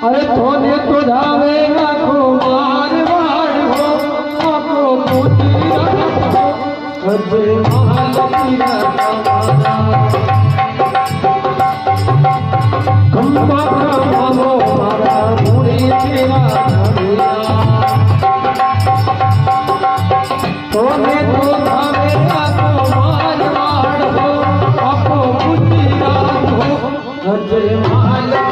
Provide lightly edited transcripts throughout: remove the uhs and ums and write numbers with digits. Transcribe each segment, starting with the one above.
अरे थोने तो जावे आखो मारवाड़ हो आखो मोतीरा अजय महालक्ष्मी खंबा मामो मारा मुड़ी तेरा थोने तो जावे आखो मारवाड़ हो आखो मोतीरा अजय महालक्ष्मी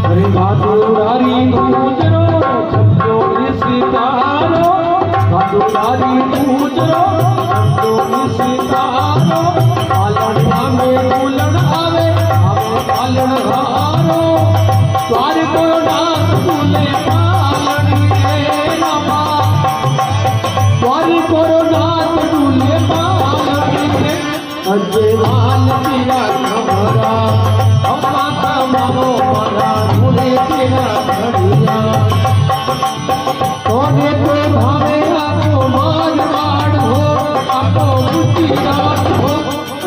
भादुरारी पूजरो छंदो सितारो भादुरारी पूजरो छंदो सितारो पालना में उलण आवे पालन हारो द्वार को नाथ तुले पालन के रमा द्वार को नाथ तुले पालन के अजय माल तेरा खबरा अम्मा का मानो मरा तोने तो भावे आपको मारवाड़ हो आपको मुतीरात हो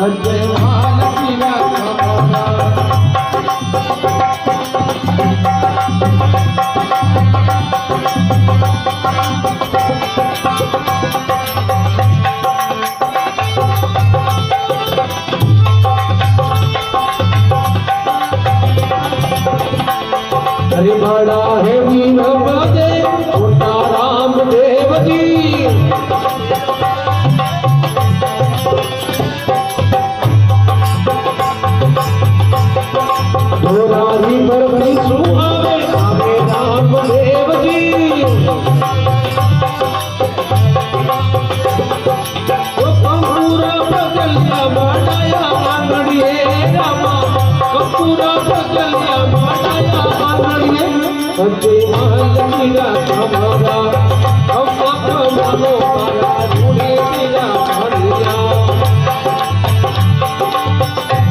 अजय महालक्ष्मी हरि बड़ा है वीर बदे उठा राम देव जी दोरारी पर बिसु आवे आवे राम देव जी वो कपूरा बदलिया बढ़ाया आंगड़िए रामा कपूरा बदलिया बढ़ाया अजय महालक्ष्मी हमारा अम्मा का मानो मारा मुड़ी तेरा हरिया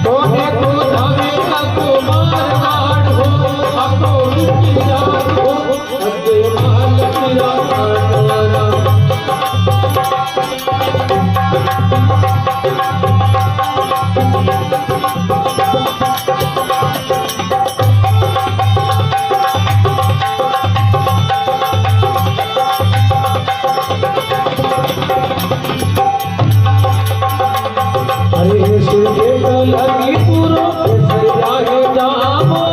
तोने तो जावे आपको मारवाड़ हो आपको मुतीरात हो अजय महालक्ष्मी हमारा लगी पूरो जाए जामो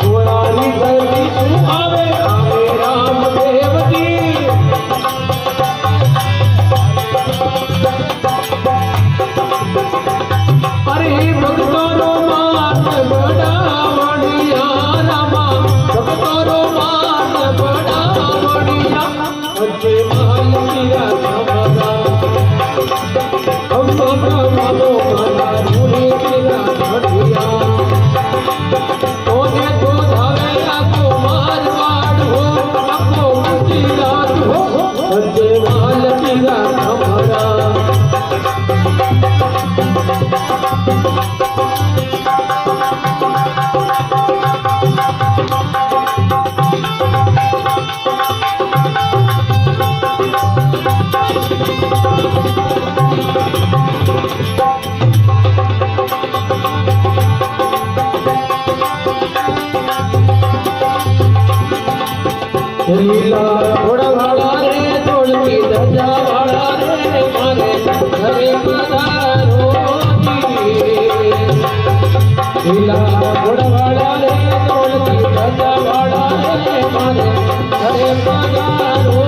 गोरारी गली आवे आवे राम देव जी अरे भक्तों मान बड़ा बढ़िया रामा भक्तों मान बड़ा बढ़िया अजय महालक्ष्मी तोने तो जावे आपको मारवाड़ हो आपको मुतीरात हो अजय महालक्ष्मी हमारा लीला घोड़ा वाला रे तोड़ती धजा वाला रे मारे घरे पधारो लीला घोड़ा वाला रे तोड़ती धजा वाला रे मारे घरे पधारो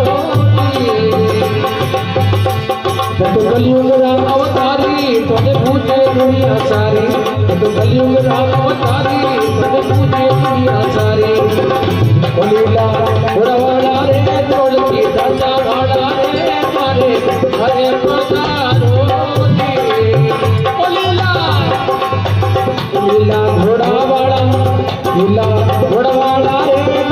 तो कलयुग राम अवतारी तोने पूजे दुनिया सारी तो कलयुग राम अवतारी तोने पूजे दुनिया सारी लीला घोड़वाड़ा रे तोड़ती धजा वाला रे मारे घरे पधारो लीला घोड़ावाड़ा लीला घोड़वाड़ा रे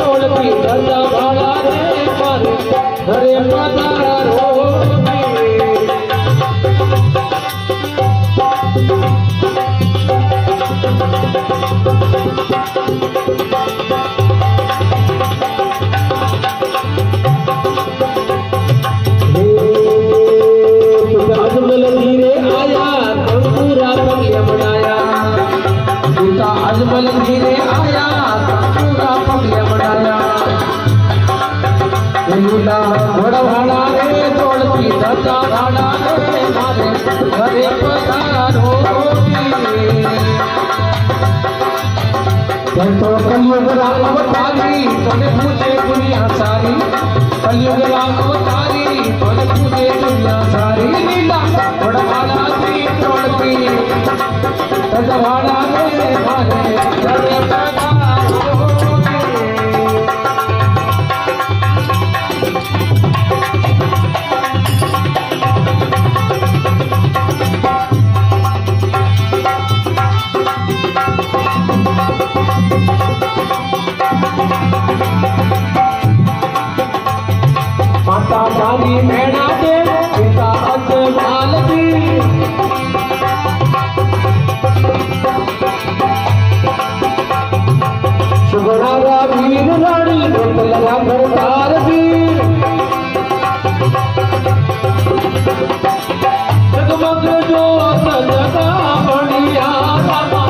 अजमल धीरे आया पूरा पगले बनाया, पिता अजमल धीरे आया पूरा पगले बनाया। लूला घोड़ा रे तोड़ती दादा भाड़ा रे मारे घरे पधारो तो कलयुग राम अवतारी तोने पूछे दुनिया सारी, कलयुग राम अवतारी तोने पूछे दुनिया सारी। लीला घोड़ा दी तोड़ती दादा भाड़ा रे मारे घरे पधारो। माता जानी मैना दे पिता अजमाल दी, सुगुणारा वीर रानी बोतलया भरतार दी। जगमग जोत जगा बढ़िया रामा,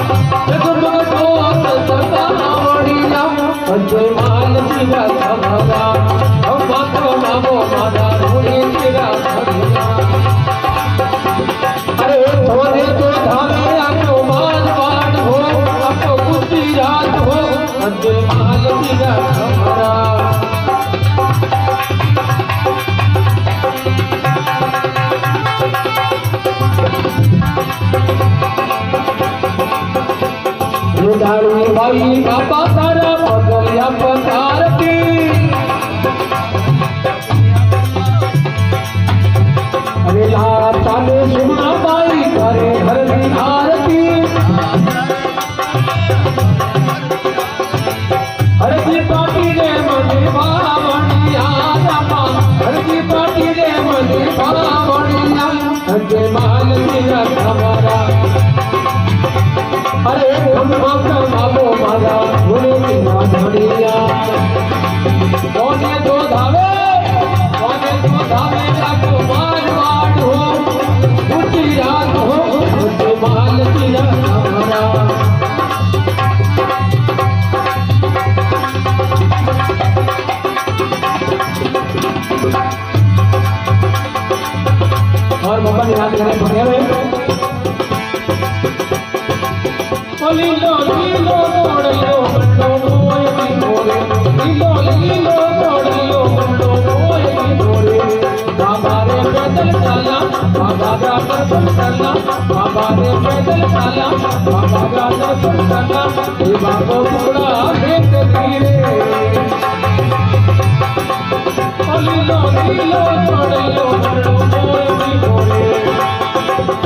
जगमग जोत जगा बढ़िया अजमाल जी का सभरा अरे थोड़े तो धामे आपको मानवान हो, आपको कुछ याद हो अजमाल दिया हमारा। ये दारू भाई बाबा तारा पगलिया पधार की, ताने सुना पाई घरे घर की आरती। हर की पार्टी रे मनी बावणिया रामा, हर की पार्टी रे मनी बावणिया अजमाल दिया हमारा। अरे हम बाबो मारा गुरु की माधुरिया कौने दो धावे, कौने दो धावे आपको मानवाड़ हो याद हो अजमाल दिया हमारा। और मौका याद करने पड़े हुए लीलो लीलो तोड़ लो बंडो मोए की मोरे, लीलो लीलो तोड़ लो बंडो मोए की मोरे। बाबा रे पैदल चला बाबा का दर्शन करना, बाबा रे पैदल चला बाबा का दर्शन करना। ये बाबा बूढ़ा भेंट धीरे लीलो लीलो तोड़ लो बंडो मोए की मोरे,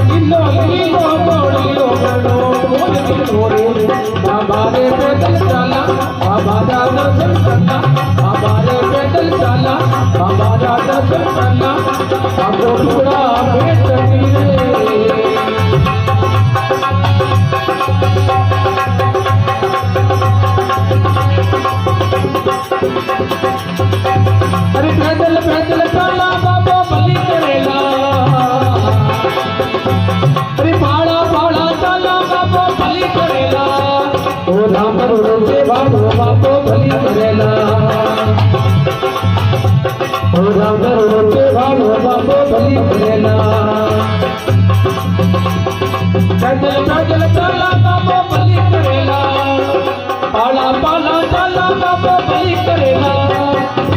लीलो लीलो तोड़ लो बंडो मोए की मोरे। बाबा रे पैदल चला बाबा का दर्शन करना, बाबा रे पैदल चला बाबा का दर्शन करना। बाबा बूढ़ा भेंट धीरे अरे पैदल पैदल चला बाबा बलि करेला, अरे भाड़ा भाड़ा चला बाबा बलि करेला। ओ राम से भाड़ो बाबा बलि करेला, ओ राम से भाड़ो बाबा बलि करेला। पैदल पैदल चला बाबा बलि करेला, पाला पाला चला बाबा बलि करेला।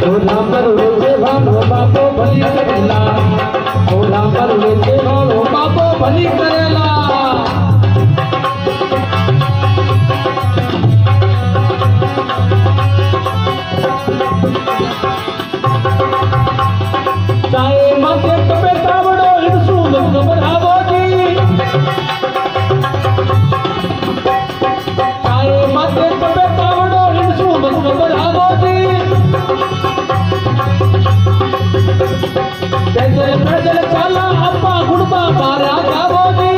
ओ राम से भाड़ो बाबा बलि करेला, ओ राम से भाड़ो बाबा बलि करेला। चाहे माथे कपे तावड़ो हिंसू मत बढ़ावो जी, चाहे माथे कपे तावड़ो हिंसू मत बढ़ावो जी। पैदल पैदल चला अप्पा गुड़बा मारा जावो जी,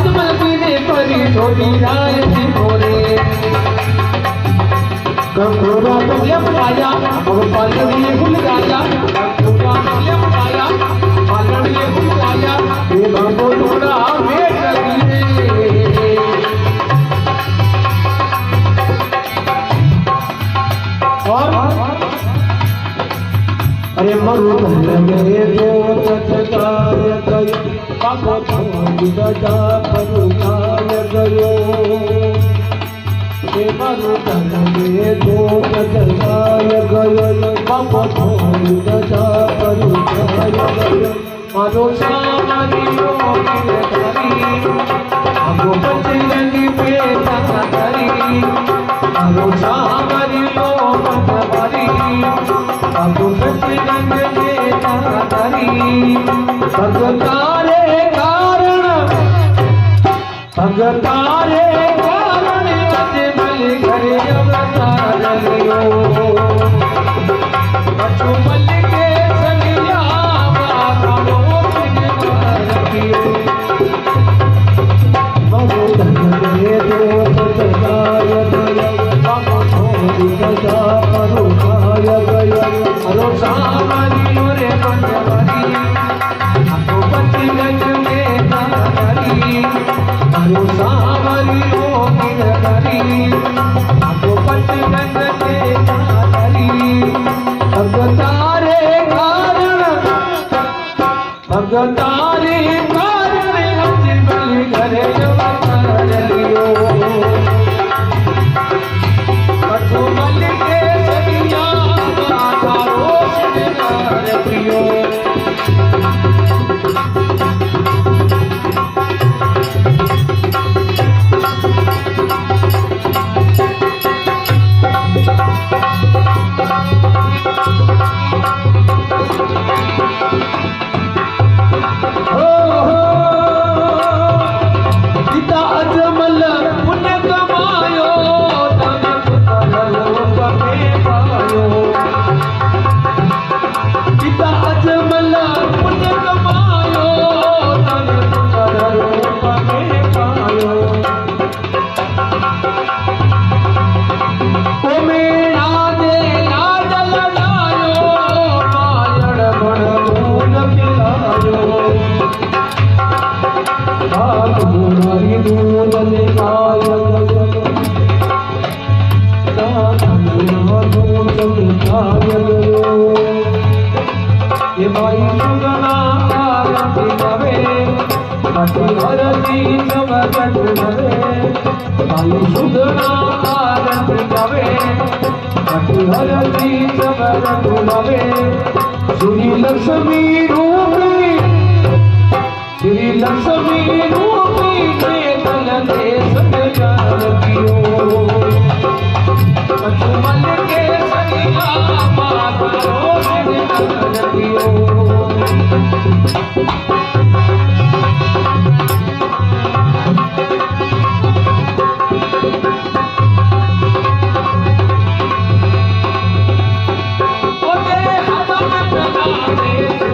अजमल ने परी छोटी राय थी मोरे कंगोरा तुझे बनाया और पालनी भूल गया कंगोरा तुझे बनाया पालनी भूल गया ये बाबू थोड़ा वेट लगी और अरे मरुद लगे जो तत्कार गयो बाबा थोड़ा परुकार गयो ये मरुद लगे जो तत्कार गयो बाबा थोड़ा परुकार गयो मारो सामनी लोगी धरी हमको बचनी पे धरी मारो सामनी लोगी धरी हमको बचनी पे धरी भगतारे कारण अजमल घरे अवतार लियो अजमल के सनिया भगतारे कारण अजमल घरे अवतार लियो अजमल के सनिया आधारो सिंगार पियो ये भाई सुगना आरती नवे कटी हरती जमगट नवे भाई सुगना आरती नवे कटी हरती जमगट नवे श्री लक्ष्मी रूपी